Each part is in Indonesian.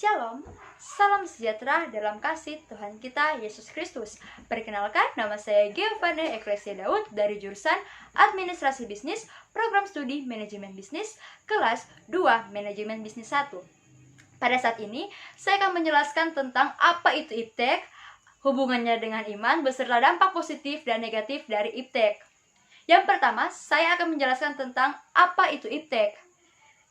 Shalom, salam sejahtera dalam kasih Tuhan kita Yesus Kristus. Perkenalkan, nama saya Giovanna Eklesia Daud dari jurusan Administrasi Bisnis, Program Studi Manajemen Bisnis, kelas 2 Manajemen Bisnis 1. Pada saat ini, saya akan menjelaskan tentang apa itu iptek, hubungannya dengan iman, beserta dampak positif dan negatif dari iptek. Yang pertama, saya akan menjelaskan tentang apa itu iptek.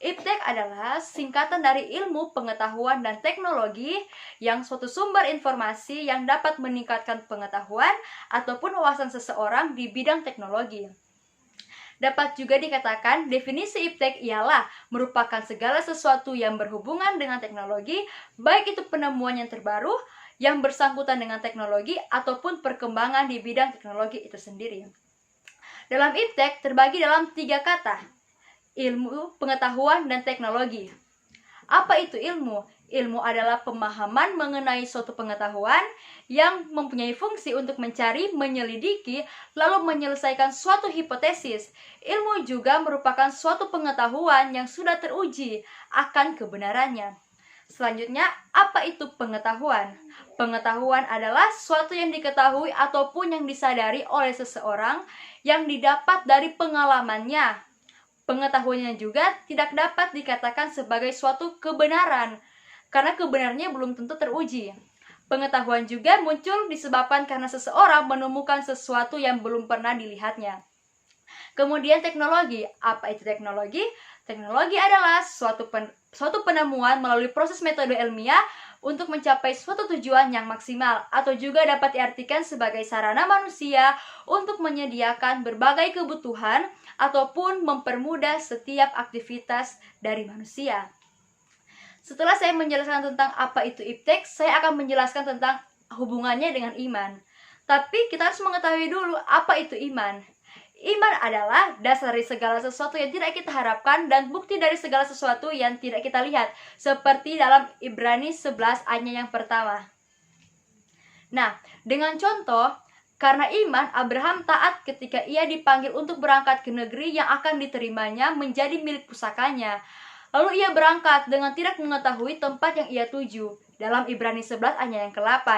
Iptek adalah singkatan dari ilmu pengetahuan dan teknologi yang suatu sumber informasi yang dapat meningkatkan pengetahuan ataupun wawasan seseorang di bidang teknologi. Dapat juga dikatakan definisi iptek ialah merupakan segala sesuatu yang berhubungan dengan teknologi, baik itu penemuan yang terbaru, yang bersangkutan dengan teknologi, ataupun perkembangan di bidang teknologi itu sendiri. Dalam iptek terbagi dalam 3 kata. Ilmu, pengetahuan, dan teknologi. Apa itu ilmu? Ilmu adalah pemahaman mengenai suatu pengetahuan yang mempunyai fungsi untuk mencari, menyelidiki, lalu menyelesaikan suatu hipotesis. Ilmu juga merupakan suatu pengetahuan yang sudah teruji akan kebenarannya. Selanjutnya, apa itu pengetahuan? Pengetahuan adalah suatu yang diketahui ataupun yang disadari oleh seseorang yang didapat dari pengalamannya. Pengetahuannya juga tidak dapat dikatakan sebagai suatu kebenaran, karena kebenarannya belum tentu teruji. Pengetahuan juga muncul disebabkan karena seseorang menemukan sesuatu yang belum pernah dilihatnya. Kemudian teknologi. Apa itu teknologi? Teknologi adalah suatu penemuan melalui proses metode ilmiah untuk mencapai suatu tujuan yang maksimal, atau juga dapat diartikan sebagai sarana manusia untuk menyediakan berbagai kebutuhan ataupun mempermudah setiap aktivitas dari manusia. Setelah saya menjelaskan tentang apa itu iptek, saya akan menjelaskan tentang hubungannya dengan iman. Tapi kita harus mengetahui dulu apa itu iman. Iman adalah dasar dari segala sesuatu yang tidak kita harapkan dan bukti dari segala sesuatu yang tidak kita lihat, seperti dalam Ibrani 11 ayatnya yang pertama. Nah, dengan contoh, karena iman, Abraham taat ketika ia dipanggil untuk berangkat ke negeri yang akan diterimanya menjadi milik pusakanya. Lalu ia berangkat dengan tidak mengetahui tempat yang ia tuju, dalam Ibrani 11 ayat yang ke-8.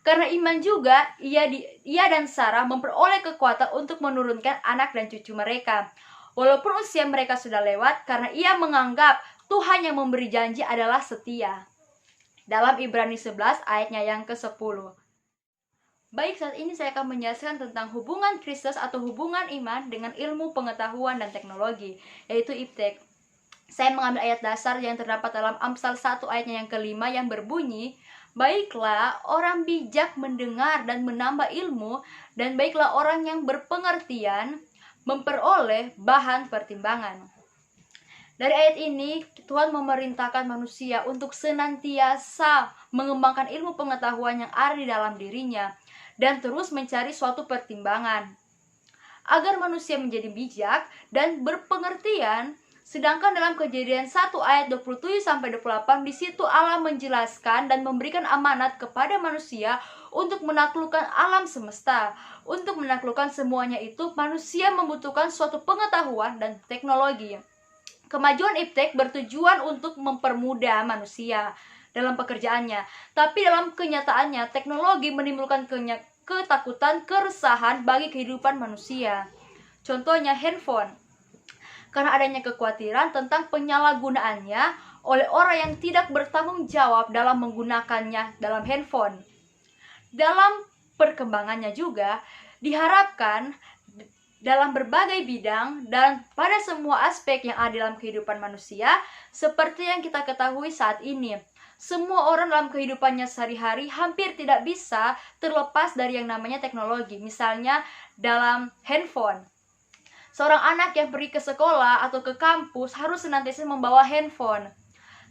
Karena iman juga, ia dan Sarah memperoleh kekuatan untuk menurunkan anak dan cucu mereka. Walaupun usia mereka sudah lewat, karena ia menganggap Tuhan yang memberi janji adalah setia. Dalam Ibrani 11 ayatnya yang ke-10. Baik, saat ini saya akan menjelaskan tentang hubungan Kristus atau hubungan iman dengan ilmu pengetahuan dan teknologi, yaitu iptek. Saya mengambil ayat dasar yang terdapat dalam Amsal 1 ayatnya yang ke-5 yang berbunyi, baiklah orang bijak mendengar dan menambah ilmu, dan baiklah orang yang berpengertian memperoleh bahan pertimbangan. Dari ayat ini, Tuhan memerintahkan manusia untuk senantiasa mengembangkan ilmu pengetahuan yang ada di dalam dirinya, dan terus mencari suatu pertimbangan, agar manusia menjadi bijak dan berpengertian. Sedangkan dalam Kejadian 1 ayat 27-28, di situ Allah menjelaskan dan memberikan amanat kepada manusia untuk menaklukkan alam semesta. Untuk menaklukkan semuanya itu, manusia membutuhkan suatu pengetahuan dan teknologi. Kemajuan iptek bertujuan untuk mempermudah manusia dalam pekerjaannya. Tapi dalam kenyataannya, teknologi menimbulkan ketakutan, keresahan bagi kehidupan manusia. Contohnya handphone. Karena adanya kekhawatiran tentang penyalahgunaannya oleh orang yang tidak bertanggung jawab dalam menggunakannya dalam handphone. Dalam perkembangannya juga diharapkan dalam berbagai bidang dan pada semua aspek yang ada dalam kehidupan manusia, seperti yang kita ketahui saat ini. Semua orang dalam kehidupannya sehari-hari hampir tidak bisa terlepas dari yang namanya teknologi. Misalnya dalam handphone. Seorang anak yang pergi ke sekolah atau ke kampus harus senantiasa membawa handphone.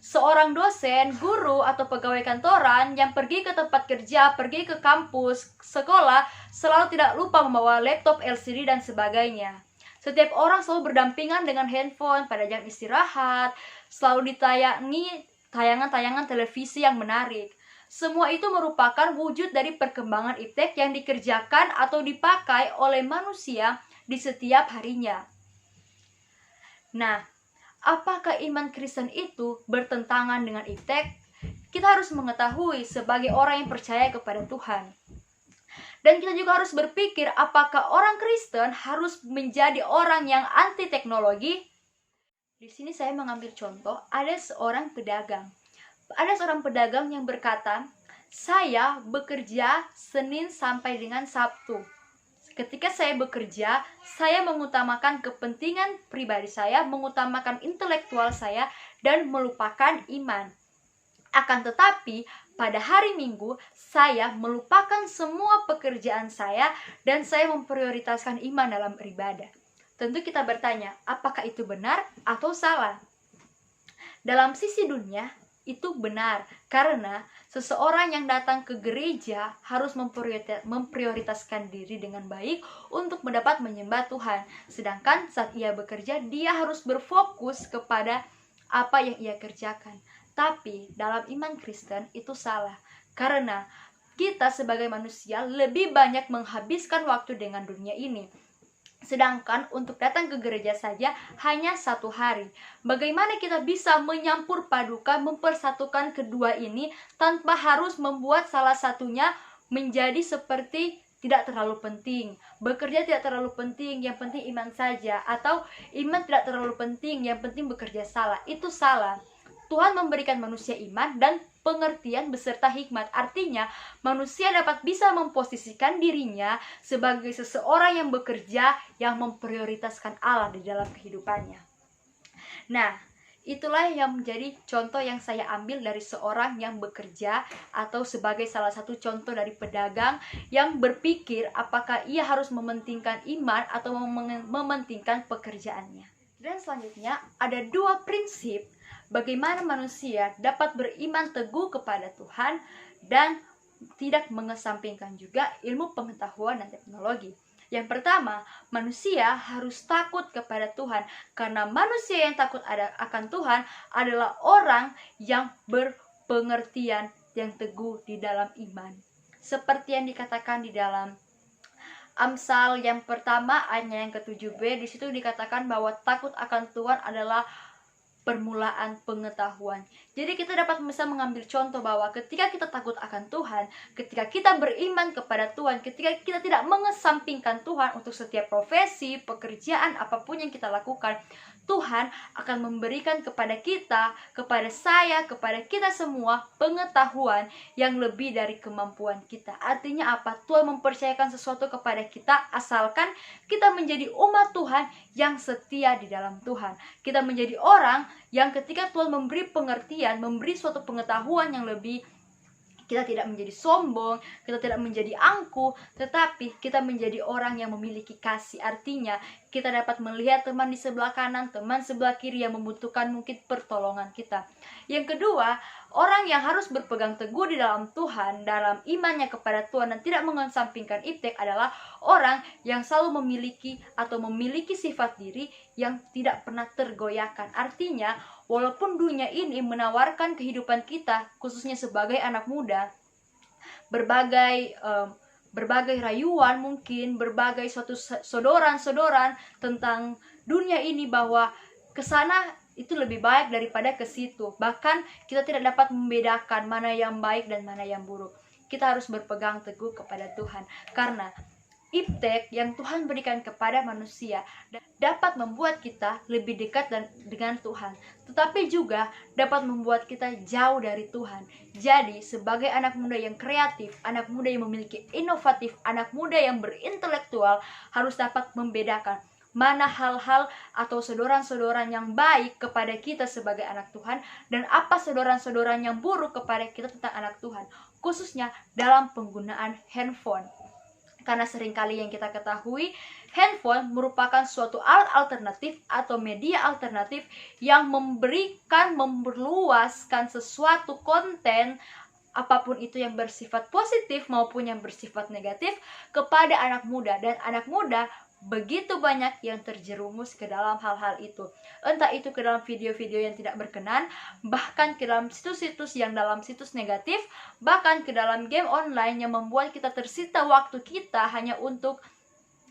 Seorang dosen, guru, atau pegawai kantoran yang pergi ke tempat kerja, pergi ke kampus, sekolah, selalu tidak lupa membawa laptop, LCD, dan sebagainya. Setiap orang selalu berdampingan dengan handphone pada jam istirahat, selalu ditayangi tayangan-tayangan televisi yang menarik. Semua itu merupakan wujud dari perkembangan iptek yang dikerjakan atau dipakai oleh manusia di setiap harinya. Nah, apakah iman Kristen itu bertentangan dengan iptek? kita harus mengetahui sebagai orang yang percaya kepada Tuhan. Dan kita juga harus berpikir apakah orang Kristen harus menjadi orang yang anti teknologi? Di sini saya mengambil contoh, ada seorang pedagang. Ada seorang pedagang yang berkata, saya bekerja Senin sampai dengan Sabtu. Ketika saya bekerja, saya mengutamakan kepentingan pribadi saya, mengutamakan intelektual saya, dan melupakan iman. Akan tetapi, pada hari Minggu, saya melupakan semua pekerjaan saya dan saya memprioritaskan iman dalam beribadah. Tentu kita bertanya, apakah itu benar atau salah? Dalam sisi dunia, itu benar, karena seseorang yang datang ke gereja harus memprioritaskan diri dengan baik untuk mendapat menyembah Tuhan. Sedangkan saat ia bekerja, dia harus berfokus kepada apa yang ia kerjakan. Tapi dalam iman Kristen itu salah, karena kita sebagai manusia lebih banyak menghabiskan waktu dengan dunia ini. Sedangkan untuk datang ke gereja saja hanya 1 hari. Bagaimana kita bisa menyampur padukan, mempersatukan kedua ini tanpa harus membuat salah satunya menjadi seperti tidak terlalu penting. Bekerja tidak terlalu penting, yang penting iman saja. Atau iman tidak terlalu penting, yang penting bekerja salah. Itu salah. Tuhan memberikan manusia iman dan pengertian beserta hikmat. Artinya, manusia dapat bisa memposisikan dirinya sebagai seseorang yang bekerja, yang memprioritaskan Allah di dalam kehidupannya. Nah, itulah yang menjadi contoh yang saya ambil dari seorang yang bekerja, atau sebagai salah satu contoh dari pedagang yang berpikir apakah ia harus mementingkan iman atau mementingkan pekerjaannya. Dan selanjutnya, ada 2 prinsip bagaimana manusia dapat beriman teguh kepada Tuhan dan tidak mengesampingkan juga ilmu pengetahuan dan teknologi. Yang pertama, manusia harus takut kepada Tuhan, karena manusia yang takut akan Tuhan adalah orang yang berpengertian yang teguh di dalam iman. Seperti yang dikatakan di dalam Amsal yang pertama ayatnya yang ke-7b, di situ dikatakan bahwa takut akan Tuhan adalah permulaan pengetahuan. Jadi kita dapat bisa mengambil contoh bahwa ketika kita takut akan Tuhan, ketika kita beriman kepada Tuhan, ketika kita tidak mengesampingkan Tuhan untuk setiap profesi, pekerjaan, apapun yang kita lakukan, Tuhan akan memberikan kepada kita, kepada saya, kepada kita semua pengetahuan yang lebih dari kemampuan kita. Artinya apa? Tuhan mempercayakan sesuatu kepada kita asalkan kita menjadi umat Tuhan yang setia di dalam Tuhan. Kita menjadi orang yang ketika Tuhan memberi pengertian, memberi suatu pengetahuan yang lebih, kita tidak menjadi sombong, kita tidak menjadi angkuh, tetapi kita menjadi orang yang memiliki kasih. Artinya, kita dapat melihat teman di sebelah kanan, teman sebelah kiri yang membutuhkan mungkin pertolongan kita. Yang kedua, orang yang harus berpegang teguh di dalam Tuhan, dalam imannya kepada Tuhan dan tidak mengesampingkan iptek adalah orang yang selalu memiliki sifat diri yang tidak pernah tergoyahkan. Artinya, walaupun dunia ini menawarkan kehidupan kita, khususnya sebagai anak muda, berbagai rayuan mungkin, berbagai suatu sodoran-sodoran tentang dunia ini bahwa kesana itu lebih baik daripada ke situ. Bahkan kita tidak dapat membedakan mana yang baik dan mana yang buruk. Kita harus berpegang teguh kepada Tuhan, karena iptek yang Tuhan berikan kepada manusia dapat membuat kita lebih dekat dengan Tuhan, tetapi juga dapat membuat kita jauh dari Tuhan. Jadi sebagai anak muda yang kreatif, anak muda yang memiliki inovatif, anak muda yang berintelektual, harus dapat membedakan mana hal-hal atau sodoran-sodoran yang baik kepada kita sebagai anak Tuhan, dan apa sodoran-sodoran yang buruk kepada kita tentang anak Tuhan, khususnya dalam penggunaan handphone. Karena seringkali yang kita ketahui, handphone merupakan suatu alat alternatif atau media alternatif yang memperluaskan sesuatu konten, apapun itu yang bersifat positif maupun yang bersifat negatif, kepada anak muda. Dan anak muda begitu banyak yang terjerumus ke dalam hal-hal itu. Entah itu ke dalam video-video yang tidak berkenan, bahkan ke dalam situs-situs yang dalam situs negatif, bahkan ke dalam game online yang membuat kita tersita waktu kita hanya untuk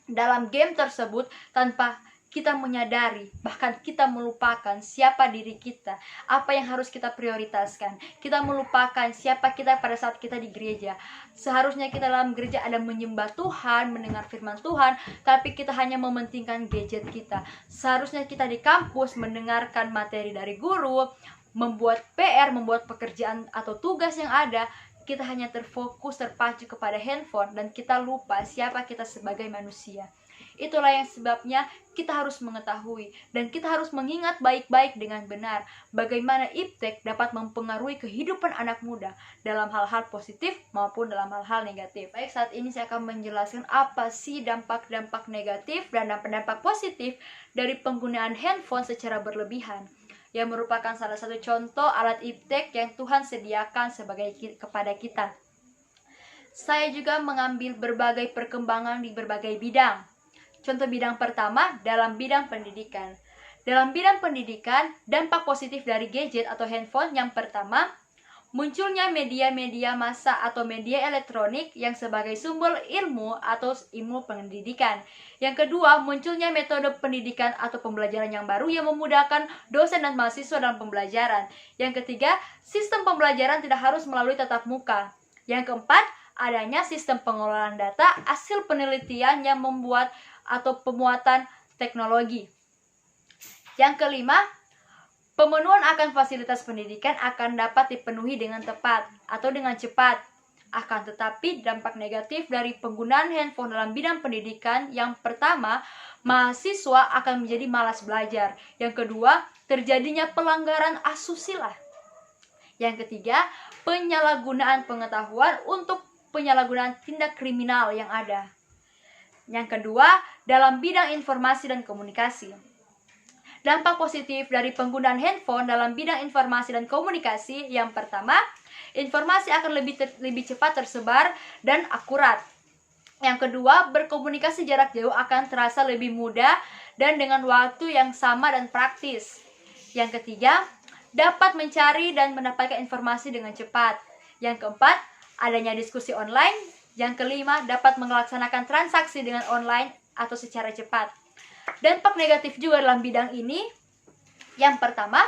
dalam game tersebut tanpa kita menyadari, bahkan kita melupakan siapa diri kita, apa yang harus kita prioritaskan. Kita melupakan siapa kita pada saat kita di gereja. Seharusnya kita dalam gereja ada menyembah Tuhan, mendengar firman Tuhan, tapi kita hanya mementingkan gadget kita. Seharusnya kita di kampus mendengarkan materi dari guru, membuat PR, membuat pekerjaan atau tugas yang ada. Kita hanya terfokus, terpacu kepada handphone, dan kita lupa siapa kita sebagai manusia. Itulah yang sebabnya kita harus mengetahui dan kita harus mengingat baik-baik dengan benar bagaimana iptek dapat mempengaruhi kehidupan anak muda dalam hal-hal positif maupun dalam hal-hal negatif. Baik, saat ini saya akan menjelaskan apa sih dampak-dampak negatif dan dampak-dampak positif dari penggunaan handphone secara berlebihan, yang merupakan salah satu contoh alat iptek yang Tuhan sediakan kepada kita. Saya juga mengambil berbagai perkembangan di berbagai bidang. Contoh bidang pertama dalam bidang pendidikan. Dalam bidang pendidikan, dampak positif dari gadget atau handphone yang pertama, munculnya media-media massa atau media elektronik yang sebagai sumber ilmu atau ilmu pendidikan. Yang kedua, munculnya metode pendidikan atau pembelajaran yang baru yang memudahkan dosen dan mahasiswa dalam pembelajaran. Yang ketiga, sistem pembelajaran tidak harus melalui tatap muka. Yang keempat, adanya sistem pengelolaan data hasil penelitian yang membuat atau pemuatan teknologi. Yang kelima, pemenuhan akan fasilitas pendidikan akan dapat dipenuhi dengan tepat atau dengan cepat. Akan tetapi dampak negatif dari penggunaan handphone dalam bidang pendidikan, yang pertama, mahasiswa akan menjadi malas belajar. Yang kedua, terjadinya pelanggaran asusila. Yang ketiga, penyalahgunaan pengetahuan untuk penyalahgunaan tindak kriminal yang ada. Yang kedua, dalam bidang informasi dan komunikasi. Dampak positif dari penggunaan handphone dalam bidang informasi dan komunikasi, yang pertama, informasi akan lebih cepat tersebar dan akurat. Yang kedua, berkomunikasi jarak jauh akan terasa lebih mudah dan dengan waktu yang sama dan praktis. Yang ketiga, dapat mencari dan mendapatkan informasi dengan cepat. Yang keempat, adanya diskusi online. Yang kelima, dapat melaksanakan transaksi dengan online atau secara cepat. Dampak negatif juga dalam bidang ini, yang pertama,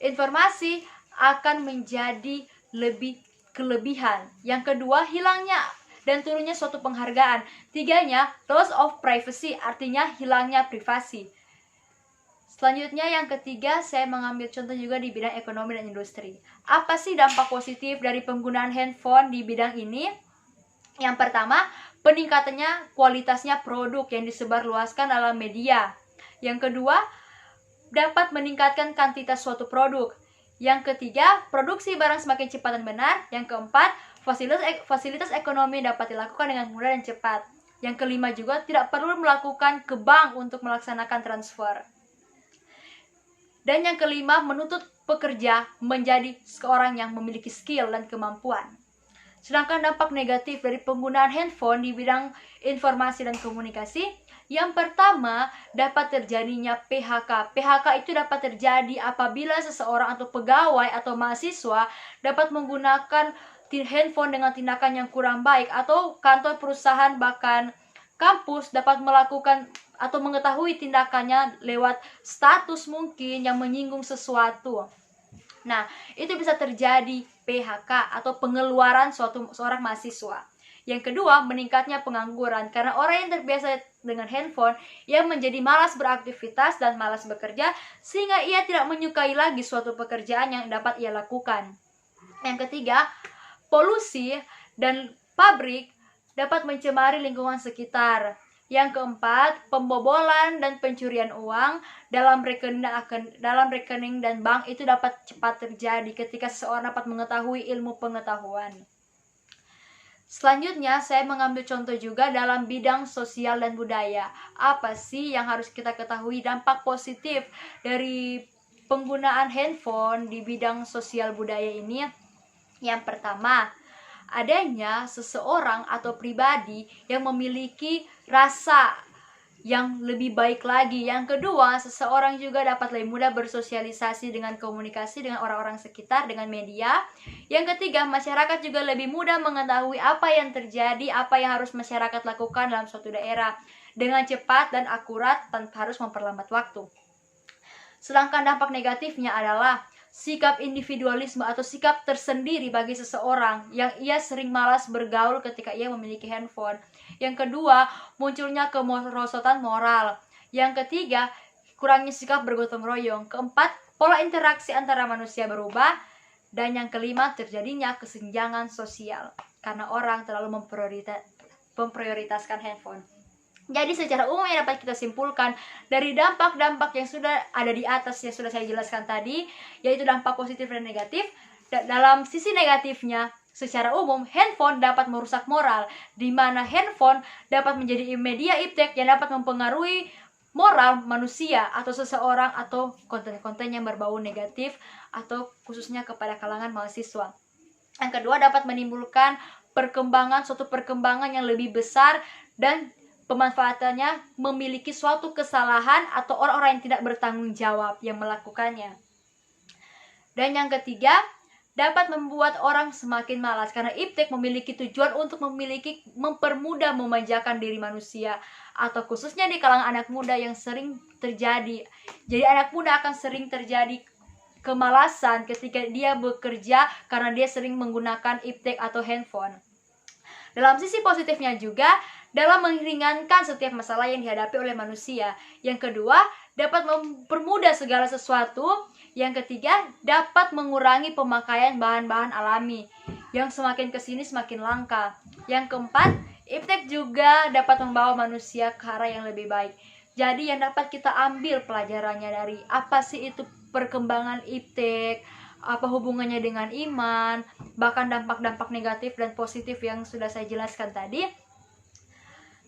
informasi akan menjadi lebih kelebihan. Yang kedua, hilangnya dan turunnya suatu penghargaan. Tiganya, loss of privacy, artinya hilangnya privasi. Selanjutnya, yang ketiga, saya mengambil contoh juga di bidang ekonomi dan industri. Apa sih dampak positif dari penggunaan handphone di bidang ini? Yang pertama, peningkatannya kualitasnya produk yang disebarluaskan dalam media. Yang kedua, dapat meningkatkan kuantitas suatu produk. Yang ketiga, produksi barang semakin cepat dan benar. Yang keempat, fasilitas ekonomi dapat dilakukan dengan mudah dan cepat. Yang kelima juga, tidak perlu melakukan ke bank untuk melaksanakan transfer. Dan yang kelima, menuntut pekerja menjadi seorang yang memiliki skill dan kemampuan. Sedangkan dampak negatif dari penggunaan handphone di bidang informasi dan komunikasi, yang pertama, dapat terjadinya PHK. PHK itu dapat terjadi apabila seseorang atau pegawai atau mahasiswa dapat menggunakan handphone dengan tindakan yang kurang baik, atau kantor perusahaan bahkan kampus dapat melakukan atau mengetahui tindakannya lewat status mungkin yang menyinggung sesuatu. Nah, itu bisa terjadi PHK atau pengeluaran seorang mahasiswa. Yang kedua, meningkatnya pengangguran karena orang yang terbiasa dengan handphone yang menjadi malas beraktivitas dan malas bekerja sehingga ia tidak menyukai lagi suatu pekerjaan yang dapat ia lakukan. Yang ketiga, polusi dan pabrik dapat mencemari lingkungan sekitar. Yang keempat, pembobolan dan pencurian uang dalam rekening dan bank itu dapat cepat terjadi ketika seseorang dapat mengetahui ilmu pengetahuan. Selanjutnya, saya mengambil contoh juga dalam bidang sosial dan budaya. Apa sih yang harus kita ketahui dampak positif dari penggunaan handphone di bidang sosial budaya ini? Yang pertama, adanya seseorang atau pribadi yang memiliki rasa yang lebih baik lagi. Yang kedua, seseorang juga dapat lebih mudah bersosialisasi dengan komunikasi dengan orang-orang sekitar dengan media. Yang ketiga, masyarakat juga lebih mudah mengetahui apa yang terjadi, apa yang harus masyarakat lakukan dalam suatu daerah. dengan cepat dan akurat tanpa harus memperlambat waktu. Sedangkan dampak negatifnya adalah sikap individualisme atau sikap tersendiri bagi seseorang yang ia sering malas bergaul ketika ia memiliki handphone. Yang kedua, munculnya kemerosotan moral. Yang ketiga, kurangnya sikap bergotong royong. Keempat, pola interaksi antara manusia berubah. Dan yang kelima, terjadinya kesenjangan sosial karena orang terlalu memprioritaskan handphone. Jadi secara umum yang dapat kita simpulkan dari dampak-dampak yang sudah ada di atas yang sudah saya jelaskan tadi, yaitu dampak positif dan negatif. Dalam sisi negatifnya, secara umum handphone dapat merusak moral, di mana handphone dapat menjadi media iptek yang dapat mempengaruhi moral manusia atau seseorang atau konten-konten yang berbau negatif atau khususnya kepada kalangan mahasiswa. Yang kedua, dapat menimbulkan suatu perkembangan yang lebih besar dan pemanfaatannya memiliki suatu kesalahan atau orang-orang yang tidak bertanggung jawab yang melakukannya. Dan yang ketiga, dapat membuat orang semakin malas karena iptek memiliki tujuan untuk mempermudah memanjakan diri manusia atau khususnya di kalangan anak muda yang sering terjadi. Jadi anak muda akan sering terjadi kemalasan ketika dia bekerja karena dia sering menggunakan iptek atau handphone. Dalam sisi positifnya juga, dalam meringankan setiap masalah yang dihadapi oleh manusia. Yang kedua, dapat mempermudah segala sesuatu. Yang ketiga, dapat mengurangi pemakaian bahan-bahan alami yang semakin kesini semakin langka. Yang keempat, iptek juga dapat membawa manusia ke arah yang lebih baik. Jadi yang dapat kita ambil pelajarannya dari apa sih itu perkembangan iptek, apa hubungannya dengan iman, bahkan dampak-dampak negatif dan positif yang sudah saya jelaskan tadi.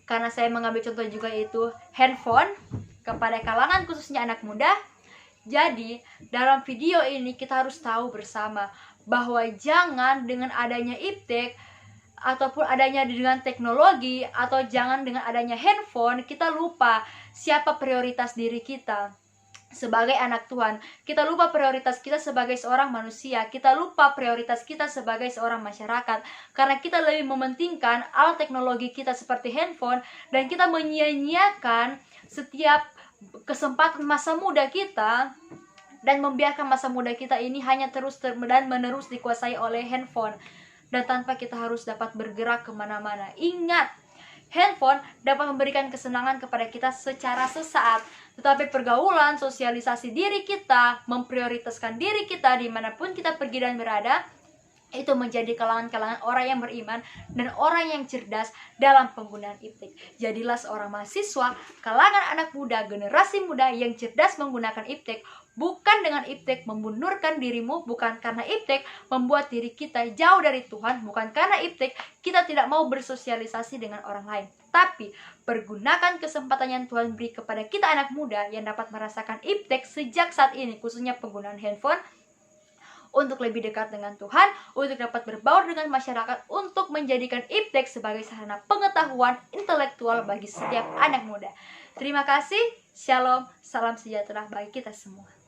Karena saya mengambil contoh juga yaitu handphone kepada kalangan khususnya anak muda. Jadi dalam video ini kita harus tahu bersama bahwa jangan dengan adanya iptek ataupun adanya dengan teknologi atau jangan dengan adanya handphone kita lupa siapa prioritas diri kita sebagai anak Tuhan. Kita lupa prioritas kita sebagai seorang manusia. Kita lupa prioritas kita sebagai seorang masyarakat. Karena kita lebih mementingkan alat teknologi kita seperti handphone. Dan kita menyia-nyiakan setiap kesempatan masa muda kita. Dan membiarkan masa muda kita ini hanya terus dan menerus dikuasai oleh handphone. Dan tanpa kita harus dapat bergerak kemana-mana. Ingat, handphone dapat memberikan kesenangan kepada kita secara sesaat. Tetapi pergaulan, sosialisasi diri kita, memprioritaskan diri kita dimanapun kita pergi dan berada, itu menjadi kalangan-kalangan orang yang beriman dan orang yang cerdas dalam penggunaan iptek. Jadilah seorang mahasiswa, kalangan anak muda, generasi muda yang cerdas menggunakan iptek. Bukan dengan iptek memundurkan dirimu, bukan karena iptek membuat diri kita jauh dari Tuhan, bukan karena iptek kita tidak mau bersosialisasi dengan orang lain. Tapi pergunakan kesempatan yang Tuhan beri kepada kita anak muda yang dapat merasakan iptek sejak saat ini, khususnya penggunaan handphone, untuk lebih dekat dengan Tuhan, untuk dapat berbaur dengan masyarakat, untuk menjadikan iptek sebagai sarana pengetahuan intelektual bagi setiap anak muda. Terima kasih, shalom, salam sejahtera bagi kita semua.